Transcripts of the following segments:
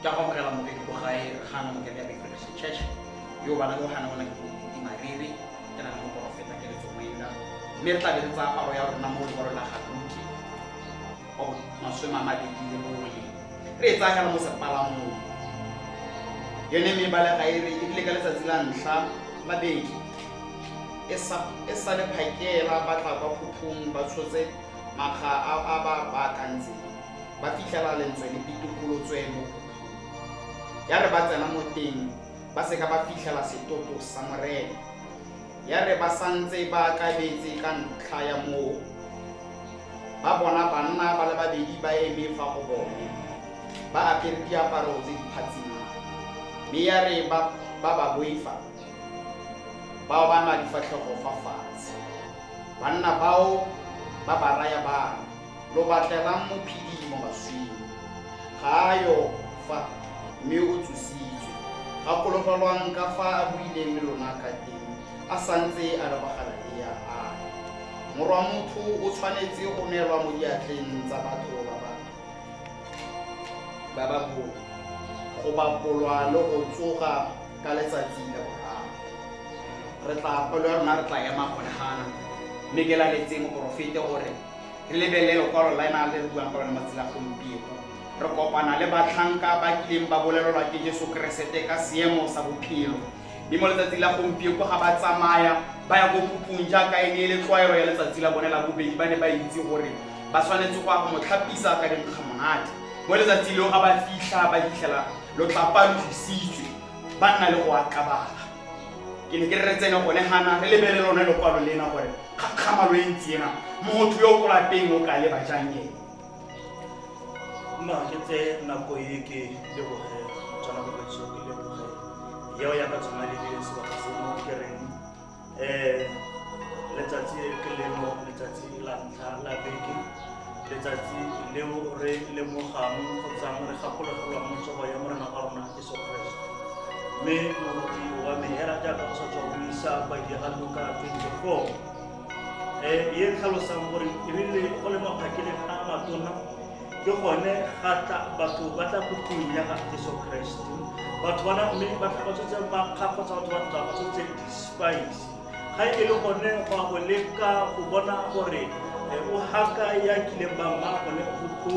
ke go mogela mo ke go gae gana mo ke ya Big Fellowship Church yo bana go hana bona ke go di mariri ke na mo profeta ke le tsomela mme re tla be re tsa paro ya rona mo le la Galuki o masome a mabedi le bongwe re tsaya mo sepalamo yone me bala ga ire e le ka letsatsi la ntlha la beke e sa le phakela ba tla kwa phuphung ba tshotse maga a ba kantse ba fitlhela lentswe le pitukolo tswelo ya re ba tsena mo teng ba se ka ba fitlhela setoto sa morena ya re ba santse ba kabetse ka ntlha ya moo ba bona banna ba le babedi ba eme fa go bone ba apere diaparo tse di phatsima mme ya re ba boifa bao ba na difatlhego fa fatshe banna bao ba ba raya ba lo batlelang mophidi mo baswing ga yo fa mme o tsositswe ga kologelwang ka fa a buileng le lona ka teng a santse a lebagala le ya a morwa motho o tshwanetse go neelwa mo diatleng tsa batho ba ba go bapolwa le go tsoga ka letsatsi la boraro re tla polo ya rona re tla ema gone gana mme ke la letseng moprofete gore re lebelele lekwalo la ena le re buang ka lona matsela gompieno re kopana le batlhanka ba kileng ba bolelelwa ke Jesu Keresete ka seemo sa bophelo mme mo letsatsi la gompieno ga ba tsamaya ba ya go phuphung jaaka e ne le tlwaelo ya letsatsi la bone la bobedi ba ne ba itse gore ba tshwanetse go mo tlhapisa ka dinkgamonate mo letsatsi leo ga ba fitlha ba fitlhela lo tlapa lositswe ba nna le go akabala ke ne ke re tsene gone gana re lebelele lona lekwalo lena gore kgamalo e ntsi ena motho yo o kolapeng o ka le bajangeng ma ke tse nako e ke leboge tswana go tso ke leboge yeo ya ka tsona le le sebaka se mo ke reng letsatsi ke leno letsatsi la ntlha la beke letsatsi leo re lemogang go tsang re gakologelwa mo tsogo ya morena wa rona Jesu Kriste mme moruti wa mehera jaaka go sa tswa go isa ba di ga Luka 24 ye tlhalosang gore ebile go le maphakele a matona ke gone gata batho ba tla phuphung ya ga Jesu Kriste batho bana mme ba tla ba tsotse ba kgapotsa batho ba tsotse despise ga e le gone go leka go bona gore o haka ya kileng ba mma gone go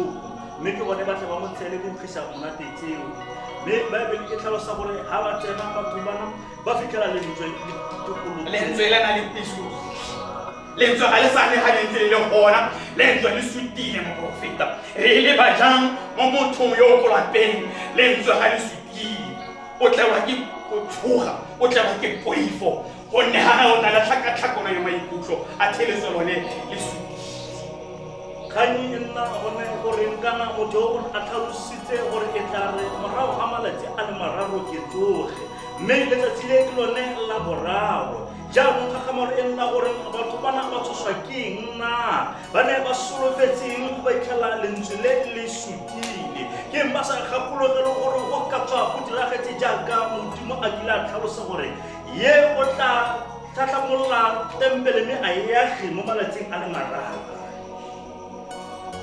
mme ke bone ba tla ba mo tsele ke nkgisa monate tseo mme Bible e tlhalosa gore ha ba tsena batho bana ba fitlhela lentswe lentswe le na le piso lentswe ga le sa le ga lentswe le gona lentswe le sutile mo profeta re le ba jang mo mothong yo o kolapeng lentswe ga le sutile o tlewa ke go tshoga o tlewa ke poifo gonne ha o na le tlhakatlhakano ya maikutlo a theleso lone le sutile kganyi nna gone gore nkana motho o a tlhalositse gore e tla re morago ga malatsi a le mararo ke tsoge mme letsatsi le ke lone la boraro jaanong kgagamalo e nna gore batho bana ba tshoswa ke nna ba ne ba solofetseng go ba itlhela lentswe le le sutile ke ba sa gakologelwe gore go ka tswa go diragetse jaaka modimo a kile a tlhalosa gore ye o tla tlatlamolla tempele mme a eage mo malatsing a le mararo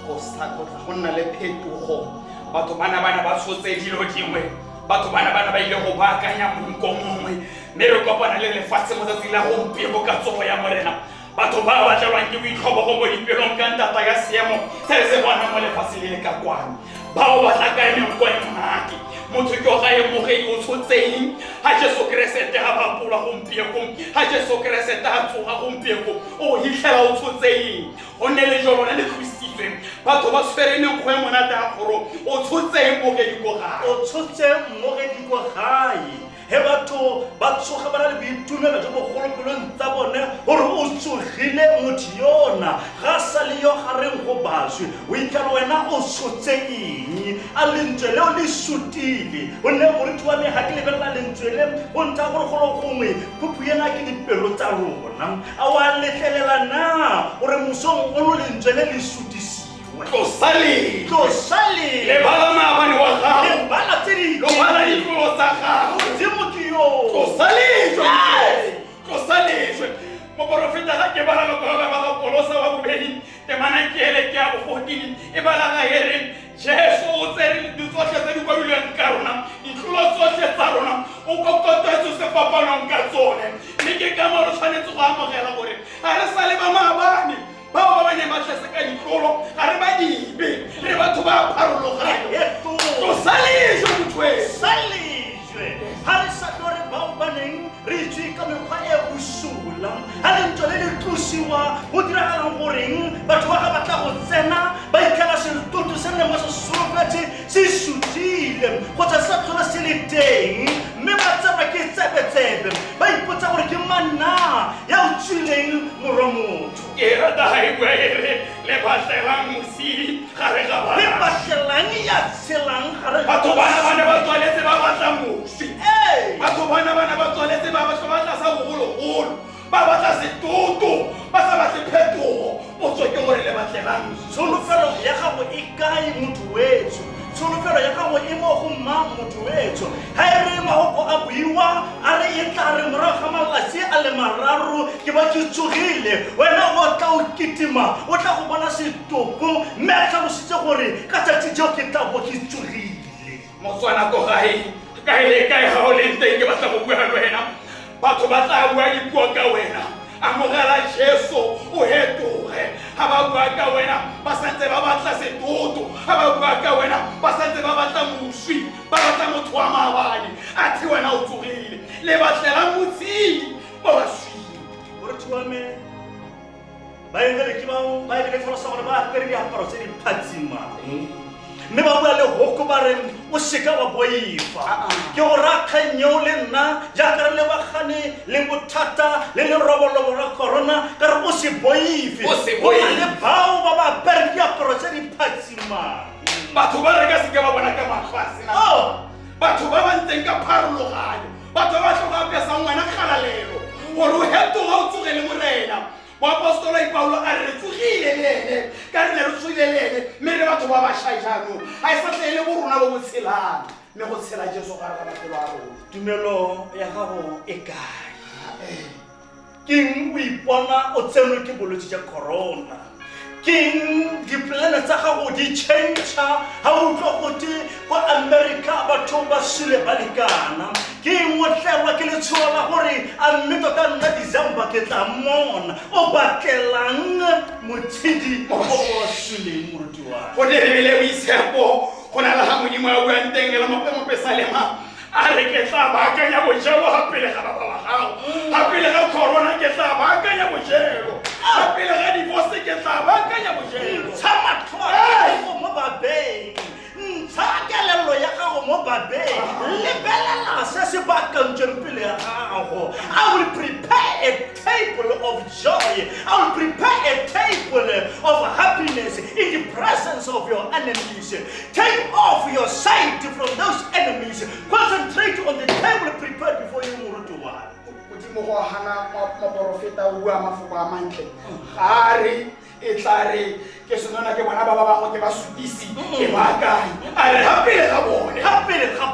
go nna le phetogo batho bana ba tshotse dilo dingwe batho bana ba ile go baakanya monko mongwe mme re kopana le lefatshe mo tsatsing la gompieno ka tsogo ya morena batho ba ba tlelwang ke boitlhobogo mo dipelong ka ntata ya seemo se re se bona mo lefatshe le le ka kwano bao ba tla ka menko e monate motho ke o ga emogedi o tshotseng ga Jesu Keresete ga bapola gompieno ga Jesu Keresete ga tsoga gompieno o hitlhela o tshotseng go nne le jo lona le tlisitsweng batho ba tshwere menkgo e monate ya goro o tshotseng mogedi ko gae o tshotse mogedi ko gae he batho ba tsoga ba na le boitumelo jo bogolopelong tsa bone gore o tsogile motho yona ga sa le yo gareng go baswe o itlhela wena o tshotse eng a lentswe leo le sutile gonne moriti wa me ga ke lebelela lentswe le go ntsha gore golo gongwe phuphu ena ke dipelo tsa rona a wa letlelela na gore mosong ono lentswe le le sutisiwe tlosale le bala maabane wa gago le bala tse di lo bala ditlolo tsa gago modimo ke yo tlosalejwe moprofeta ga ke bala lekwalo la ba Kolosa wa bobedi temana ke ele ke ya bo 14 e bala ga e reng Jesu o tsere ditsohle tse di kwabilweng ka rona ditlolo tsohle tsa rona o kokotetse sefapanong ka tsone mme ke ka moo re tshwanetse go amogela gore ga re sa le ba maabane bao ba ba neng ba tlase ka ditlolo ga re badibe re batho ba pharologane tosalejwe motho salejwe ha re sa tlo re bao ba neng re tswe ka mekgwa e bosula ha le ntho le le tlosiwa go diragalang goreng batho ba ga batla go tsena ba ikela setoto se neng ba se solofetse se sutile kgotsa sa tlhola se le teng mme ba tseba ke tsebetsebe ba ipotsa gore ke manna ya o tswileng morwa motho ke rata ga e bua ere le batlelang mosidi gare ga le bana batlelang ya tshelang gare ga batho bana ba ne ba tswaletse ba batla mosi batho bana ba tswaletse ba batla sa bogologolo ba batla setoto ba sa batle phetogo potso ke gore le batlelang tsholofelo ya gago e kae motho wetso tsholofelo ya gago e mo go mang motho wetso ga e re magoko a buiwa a re e tla re morago ga malatsi a le mararo ke ba ke tsogile wena o tla o ketima o tla go bona setopo mme a tlhalositse gore ka tsatsi jeo ke tla bo ke tsogile motswana ko gae kae le kae ga o leng teng ke batla go bua le wena batho ba tla bua dipuo ka wena amogela Jesu o hetoge ga ba bua ka wena ba santse ba batla setoto ga ba bua ka wena ba santse ba batla moswi ba batla motho wa maabane a thi wena o tsogile le batlela motshedi ba ba swile moretho wa me baebele ke bao baebele tlhalosa gore ba apere diaparo tse di phatsimang mme ba bua le hoko ba reng o seka wa boifa ke go rakganyeo le nna jaaka re lebagane le bothata le lerobolobo la corona ka re o se boife go na le bao ba ba apere diaparo tse di phatsimang batho ba re ka seke ba bona ka matlhase batho ba ba ntseng ka pharologanyo batho ba tlo go apesang ngwana kgalalelo gore o hetoga o tsogele morena moapostola Paulo a re tsogile lene ka re ne re tsogile lene mme re batho ba ba shajanong ga e sa tlele bo rona bo botshelang mme go tshela Jesu gare ga maphelo a rona tumelo ya gago e kae keng o ipona o tsenwe ke bolwetse jwa corona keng dipolane tsa gago di change-a ga o utlwa gote ko America batho ba sile ba lekana keng o tlelwa ke letshogo la gore a mme tota nna December ke tla mmona o batlelang motshedi o o sileng moruti wa go dirile boitshepo go na le ga modimo a buang teng le mopesalema a re ke tla baakanya bojelo ga pele ga baba ba gago ga pele ga corona ke tla baakanya bojelo ga pele ga divorce ke tla baakanya bojelo ntsha matlho a gago mo babeng ntsha kelello ya gago mo babeng lebelela se se baakantsweng pele ya gago I will prepare a table of joy I will prepare a table of happiness in the presence of your enemies take off your sight from those enemies concentrate on the table prepared before you moruti wa modimo go hana maprofeta o bua mafoko a mantle gare e tla re ke senona ke bona ba go ke ba sutisi ke baakae a re gapele ga bone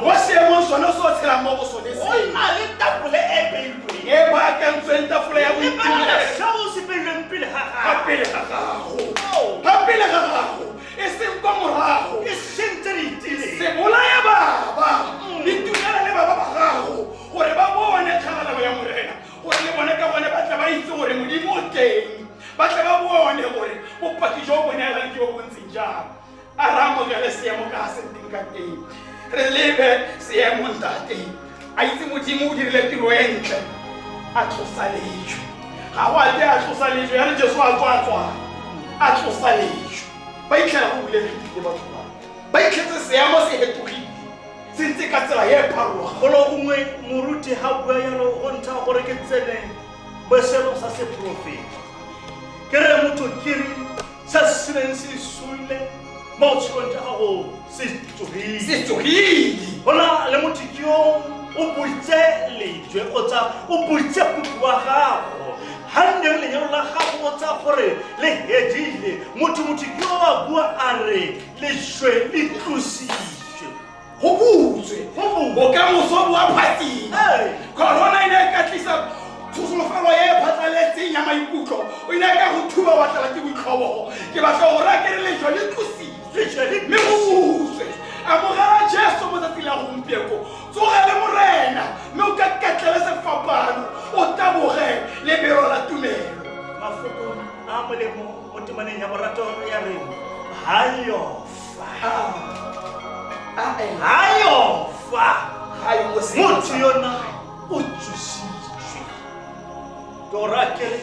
go seemong sone se o tshelang mo go sone o na le tafole e beilweng e baakantsweng tafole ya boitumelo seo se beilweng pele ga gapele ga gago e seng kwa morago e sentse re itileng se bolaya baba ditumela le baba ba gago gore ba bone kgagalelo ya morena gore le bone ka bone ba tla ba itse gore modimo o teng ba tla ba bone gore bopaki jo bo bonelang ke bo bontseng jang a re amogele seemo ka se teng ka teng re lebe seemo ntate a itse modimo o dirile tiro e ntle a tlosaletswe ga go ate a tlosaletswe ya re Jesu a tswa a tlosaletswe ba itlhela go bulegile batho ba itlhetse seemo se hetogile se ntse ka tsela ye pharologa golo gongwe moruti ga bua yalo go ntsha gore ke tsene mo selong sa seprofeta ke re motho kiri sa seleng se sule mo tsholong ja gago se tsogile gona le motho ke yo o butse lejwe kgotsa o butse puku wa gago hanneng lenyalo la gago o tsa gore le hedile motho ke yo a bua a re lešwe le tlositswe go butswe bokamoso bo a phatile corona e ne e ka tlisa thusolofelo e phatlaletseng ya maikutlo o ne ka go thuba batlela ke boitlhobogo ke batla go rakere lešwa le tlositswe mme go ya morato ya reng hayofa motho yona o tshositswe torakere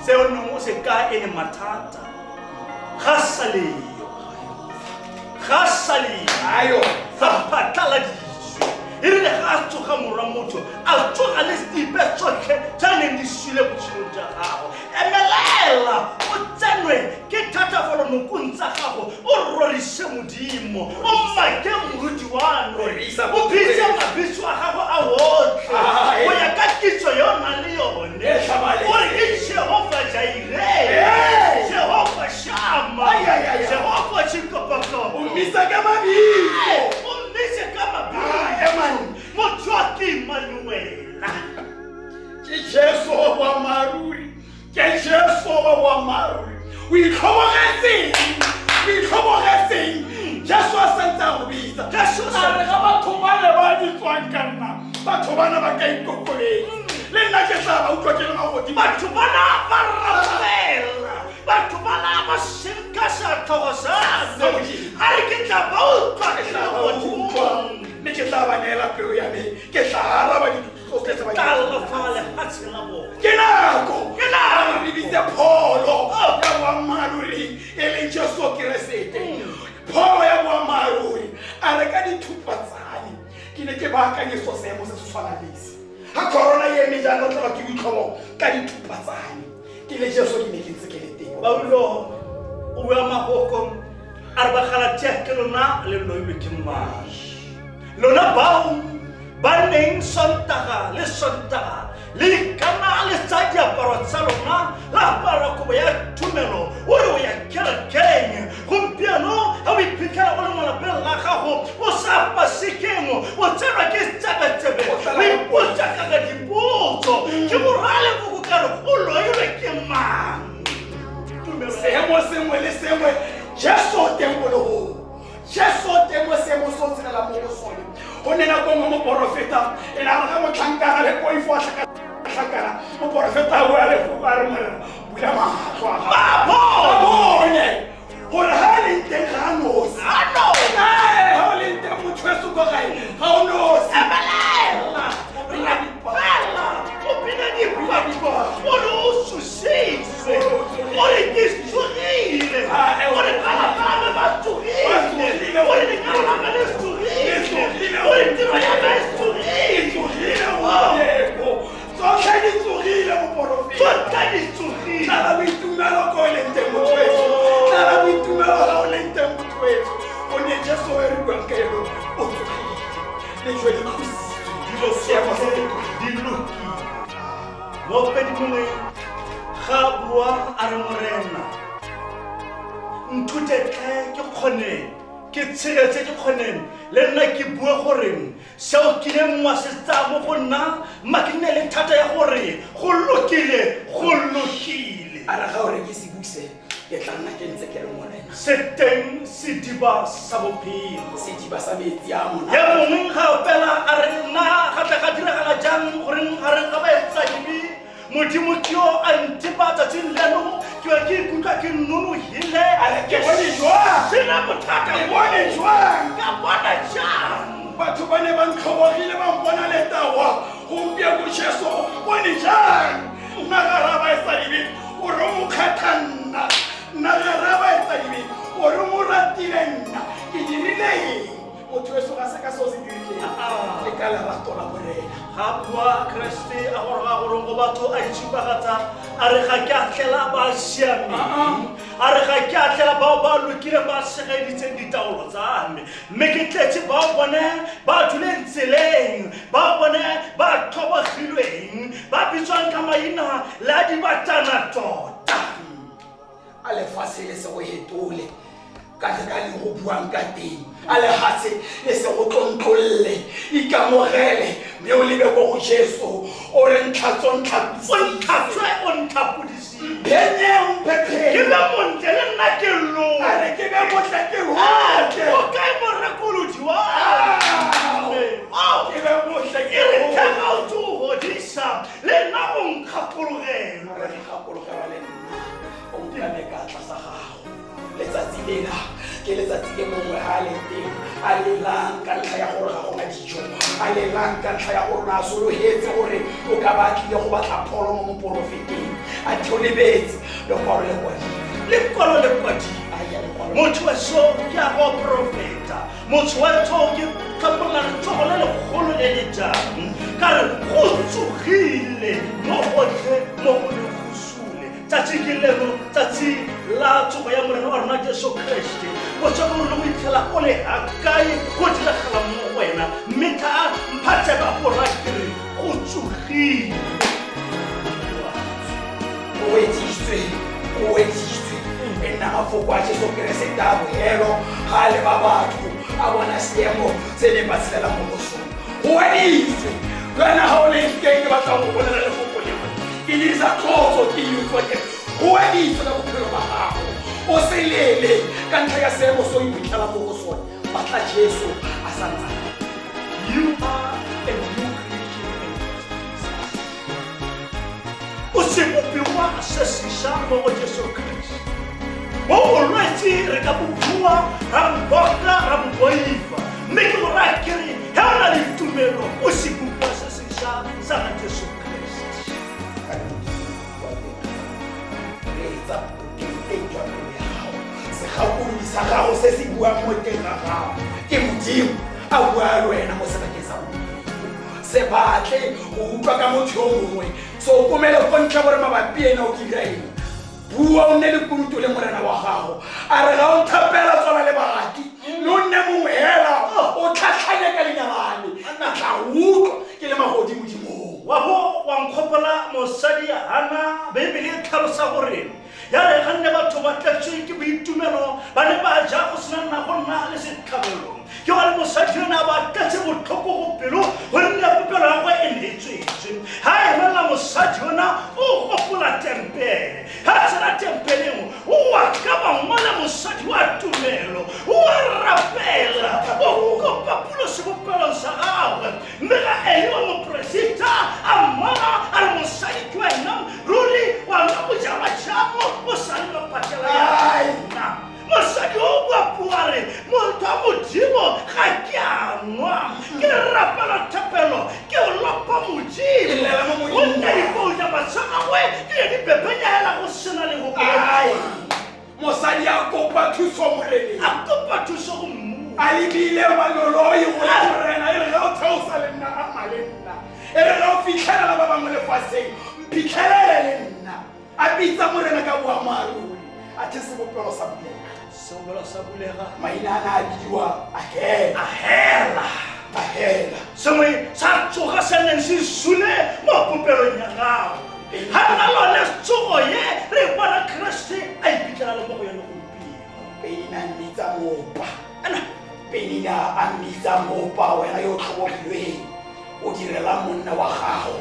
seo neng o se ka e le mathata ga saleyo fa phatlaladitswe e rile ga a tsoga morwa motho a tsoga le dipe tsotlhe tsa neng di swile botshelo jwa gago emelela o tsenwe ke thatafalo nokong tsa gago o rorise modimo o make moruti wano o bitse mabitso a gago a otlhe go ya ka kitso yo o nang le yone gore ke Jehova Jaire, Jehova Shama, Jehova Chikopako Umisa kama bicho motho wa ke Emmanuela ke Jesu wa maruri ke Jesu wa maruri o itlhobogetseng Jesu a santsa go bitsa a re ga batho ba le ba di tswang ka nna batho bana ba ka ikokobetsa le nna ke tla ba utlwa ke le magodimo batho bana ba rapela batho bana ba shirka sa tlhogo sa a re ke tla ba utlwa ke le magodimo ne ke tla ba neela peo ya me ke tla araba ditsotlhe tse ba talafale ha tshela bona ke nako re bitse pholo ya boammaaruri e leng Jesu Keresete pholo ya boammaaruri a re ka dithupatsane ke ne ke baakanye so seemo se se tshwanang le ese ha corona ye eme jaana o tla ba ke boitlhobo ka dithupatsane ke le Jesu ke ne ke ntse ke le teng Paulo o bua mahoko a re bagalatia ke lona le loilwe ke mmagi lona bao ba neng sontaga le ikana le tsa diaparo tsa lona la apara kobo ya thumelo o re o ya kerekeng gompieno ga o iphitlhela o le mo lapeng la gago o sa pasekeng o tsenwa ke tsebetsebe o ipotsa kaka dipotso ke morale boko kare o loilwe ke mang seemo sengwe le sengwe Jesu teng mo leho Jesu teng mo seemo so tsenela mo go sone go nena go mo profeta ena ga mo tlhankana le go ifo tlhankana mo profeta o ale go ba re mo bula matlho a bone gore ha le teng ga no ha le teng mo tshweso go gae ga o no emelela o pina di papa o lo susise o le kisugile o le kala me batugile o le kala me sugile o le tiro ya me sugile o so di sugile mo profeta so di sugile nala bitumelo ko le teng mo tshweso nala bitumelo ga o le teng mo tshweso o ne Jesu e re bua ka eno o le jwe di kusi dilo siamo di luki mo pedimole ga bua a re morena nthutetle ke kgone ke tshiretse ke kgoneng le nna ke bue gore seo kileng wa se tsa mo go nna makine le thata ya gore go lokile a re ga o re ke se buse ke tla nna ke ntse ke re morena seteng sediba sa bophelo sediba sa metsi a mona ya mongwe ga opela a re nna gape ga diragala jang gore ga re ga ba etsa dibi modimo ke yo a ntebatsa tse leno ke wa ke ikutlwa ke nonogile a re ke bone jwang sena bothata ke bone jwang ka bona jang batho ba ne ba ntlhobogile ba mpona letawa gompieno Jesu bone jang nna ga ra ba etsa dibi o re mo kgathanna nna ga ra ba etsa dibi o re mo ratile nna ke dirile eng motho weso ga se ka so se dirile le ka lerato la morena ga bua Kriste a gore ga gore go batho a itshupagatsa a re ga ke a tlela ba siame a re ga ke a tlela bao ba lokile ba segeditseng ditaolo tsa me mme ke tletse bao bone ba duleng tseleng bao bone ba thobogilweng ba bitswang ka maina le a dibatana tota a lefatshe le se go hetole ka le go buang ka teng a lefatshe le se go tlontlolle ikamogele mme o lebe go go Jesu o re ntlatswe o ntlapodisi phenyeng ke phephe be montle le nna ke lo a re ke be motle ke o hote kae morekolodi wa ke be motle e ke re hote theka o tse o godisa le nna o nkgapologela re gakologelwa le nna o nkane ka tlasa e mongwe ha le teng a lelang ka ntlha ya gore ga gona dijo a lelang ka ntlha ya gore na sologetse gore o ka batlile go batla pholo mo moporofeteng a theo lebetse lekwalo le kwadile lekwalo le kwadile motho wa so ke a go profeta motho wa tho ke tlhokomela letsogo le legolo le le jang ka re go tsogile mo gotlhe mo go le gosule tsatsi ke leno tsatsi la tsogo ya morena wa rona Jesu Kriste go tswa go le go itlhela o le akae go diragala mo wena mme tla mphatse ba go rakere go tsogile o etsitswe e nna mafoko a Jesu Kriste a boelo ga le ba batho a bona seemo se ne ba tshelela mo go sone go editswe kana ga o le teng ke batla go bolela lefoko lengwe ke dirisa tlotso ke yutswa ke go editswe ka bophelo ba gago o se lele ka ntlha ya seemo se o iphitlhela mo go sone batla Jesu a sa ntse you are a new creation in Christ. O se bopiwa se sisa mo go Jesu Kriste mo bolwetse re ka bopua ra mboka ra boifa mme ke go ra kere he o na le tumelo o se bopua se sisa sa ga Jesu Kriste segakodi sa gago se se buang mo teng ga gago ke modimo a bua le wena mo sebakeng sa se batle go utlwa ka motho yo mongwe so o komele ko ntlha gore mabapi ena o dira eng bua o nne le kuruto le morena wa gago a re ga o thapela tsona le bagati mme o nne mongwe hela o tlhatlhanye ka lenyalane a tla utlwa ke le magodimodimong wa bo wa nkgopola mosadi Hana Bibele e tlhalosa gore ya re ga nne batho ba tlatswe ke boitumelo ba ne ba ja go sena nna go nna le setlhabelo ke gore mosadi yona ba tlatse botlhoko go pelo gore nne popelo ya go e neetswetswe ha e mela mosadi yona o gopola tempele ha tsena tempeleng o wa ka bangwala mosadi wa tumelo o rapela o kopa pulo sebopelong sa gagwe mme ga ene wa mopresita a mmona a re mosadi ke wena ruri wa nna bojalwa jamo o sale mapatela ya nna mosadi o bua puare motho a modimo ga ke a nwa ke rapela thapelo ke o lopa modimo o nna dipouta matsagagwe ke ne dipepenyela go sena le go mosadi a kopa thuso moreneng a kopa thuso go mmu a lebile maloloi go la morena e re ga o theosa le nna a male nna e re ga o fitlhelela ba bangwe lefatsheng mphitlhelele le nna a bitsa morena ka boammaaruri a the sebopelo sa bulega sebopelo sa bulega maina a na a bidiwa ahela sengwe sa tsoga se neng se sule mo popelong ya gago ga nna lone tsogo ye re bona Kriste a iphitlhela le mo go yone gompieno penina mmitsa mopa penina a mmitsa mopa wena yo tlhobobilweng o direla monna wa gago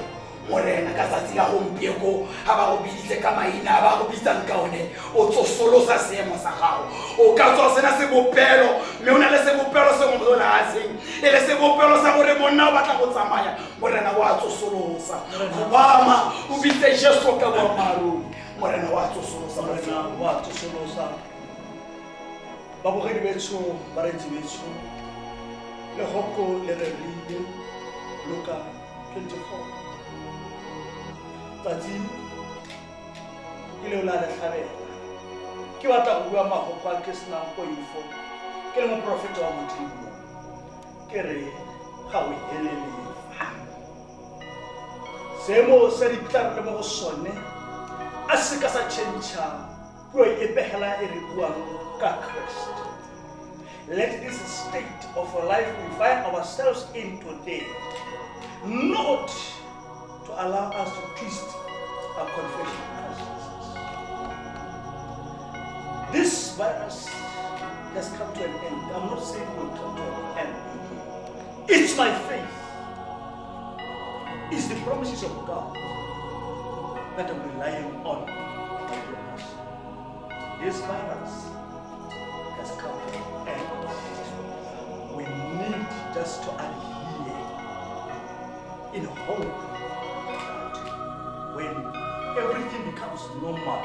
morena ka tsatsi la gompieko ga ba go biditse ka maina ba go bitsang ka one o tsosolosa seemo sa gago o ka tswa sena sebopelo mme o na le sebopelo sengwe mo lefatsheng e le sebopelo sa gore monna o batla go tsamaya morena wa tsosolosa obama o bitse Jesu ka boammaaruri morena wa tsosolosa babogedi betso baretsi betso le goko le re rile Luka 24 tsatsi ke leo la letlhabela ke batla go bua magoko a ke senang poifo ke le moprofeta wa modimo ke re ga o helelefa seemo se dipitla le mo go sone a se ka sa tšhentšha puo e pegela e re buang ka Christ. Let this state of life we find ourselves in today not to allow us to twist our confession as Jesus. This virus has come to an end. I'm not saying it will come to an end. It's my faith. It's the promises of God that I'm relying on. This virus has come to an end. We need just to adhere in hope that when everything becomes normal,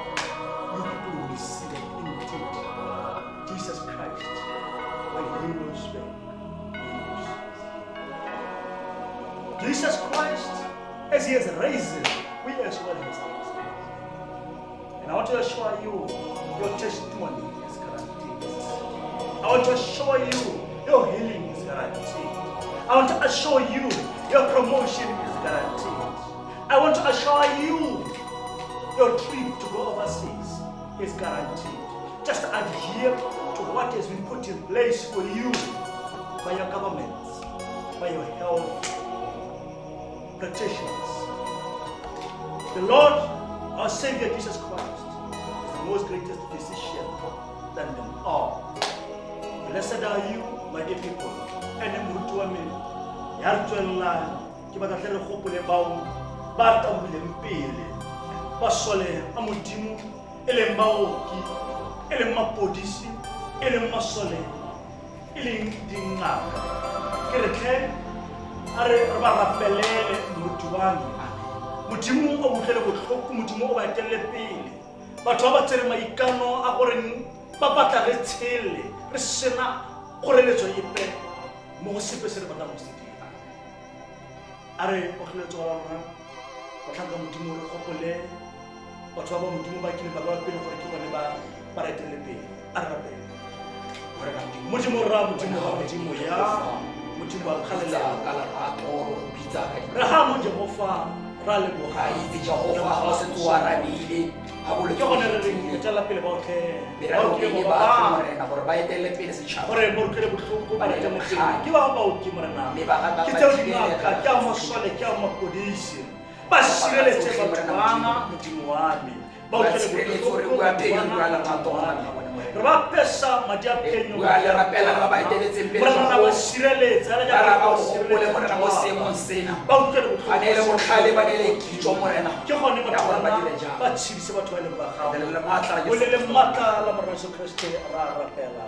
you people will receive it indeed. Jesus Christ when he will speak. Jesus Christ, as he has risen, we as well has risen. And I want to assure you, your testimony is guaranteed. I want to assure you, your healing is guaranteed. I want to assure you, your promotion is guaranteed. I want to assure you, your trip to go overseas is guaranteed. Just adhere to what has been put in place for you by your governments, by your health practitioners. The Lord, our Savior Jesus Christ, is the most greatest physician than them all. Blessed are you, my dear people. And I'm going to amen. Yarjuela, Kibatatele Hopule Baum, Bata William Pele, Basole, Amutimu, Elembaoki, Elemapodisi, Elemasole, Elindinaka, Kireke, Are Rabapelele, Mutuani, Mutimu, Obutele, Mutimu, Batele Pele, Batabatele Maikano, Akorin, Babata Retele, Resena, Coreleto Yipe, Mosipe Servatamusti. Are Okleto, Otanga Mutimu, Hopole, Otaba Mutimu, Bakil, Baba, Pino, Paratelepe, Arabe. Mutimu Ram, Mutimu Ya, Mutimu Kalala, Kalarato, Pizza, Rahamu Jehovah, Ralebo, Haiti, Jehovah, House to Arabili, I will go on a tell a pill about care. There are many about or by telepis, Or a more credible give about Kimana. Kitaka, Kama Sole, Kama Podisi, Basile Tebana, Mutimuami, Rapesa, Madia Penny, Rapella by Telepis, Sirele, but she's about to the Mata Lamaraso Christe, Rapella.